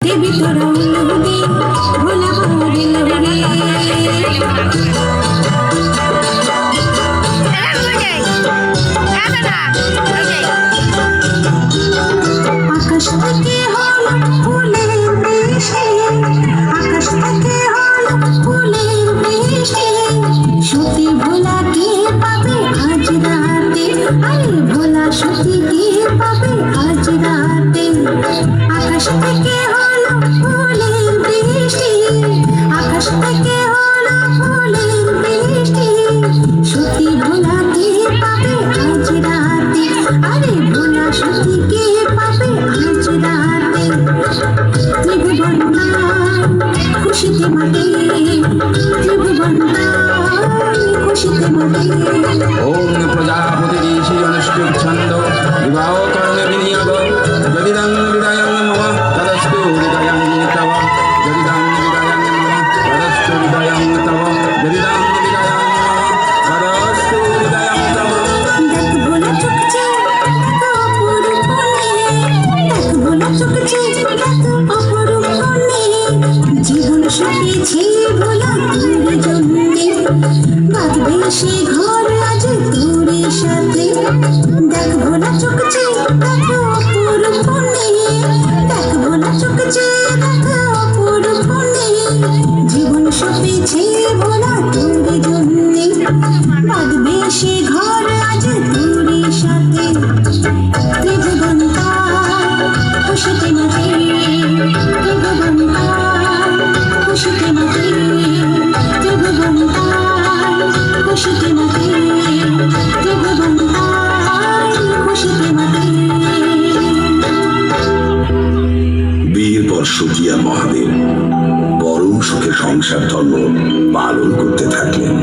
देवी तोरा उल्लूदी भोला बाबा लहरी आकाश থেকে হলো ফুলের বৃষ্টি আকাশ থেকে হলো ফুলের বৃষ্টি সত্যি ভোলা কে পাবে আজ রাতে আরে ভোলা সত্যি কে পাবে আজ রাতে আকাশ থেকে হলো ফুলের বৃষ্টি আকাশ থেকে হলো ফুলের বৃষ্টি সত্যি ভোলা কে পাবে আজ রাতে আরে ভোলা সত্যি কে পাবে আজ রাতে ত্রিভুবনটা খুশিতে মাতে ত্রিভুবনটা খুশিতে মাতে ओम प्रजापति ऋषि अनुष्टुप छंदो विवाह कर्म विनियोग जदिदं विदायं मम तदस्तु विदायं तव जदिदं विदायं मम तदस्तु विदायं तव जदिदं विदायं मम तदस्तु विदायं तव देख भोला चुकचे तो अपूर्व कोने देख भोला चुकचे तो अपूर्व कोने जीवन सुखेছে ভোলা তোর জন্যে বাঁধবে সে ঘর আজ তোর সাথে দেখ ভোলা চুকছে দেখো অপূর্ব কোনে দেখ ভোলা চুকছে দেখো অপূর্ব কোনে জীবন সুখেছে ভোলা তোর জন্যে বাঁধবে সে ঘর আজ তোর সাথে ত্রিভুবনটা খুশিতে মাতে ত্রিভুবনটা খুশিতে মাতে ত্রিভুবনটা খুশিতে মাতে ত্রিভুবনটা খুশিতে মাতে বিয়ের পর সতিয়া মহাদেব পরম সুখে সংসার ধর্ম পালন করতে থাকলেন।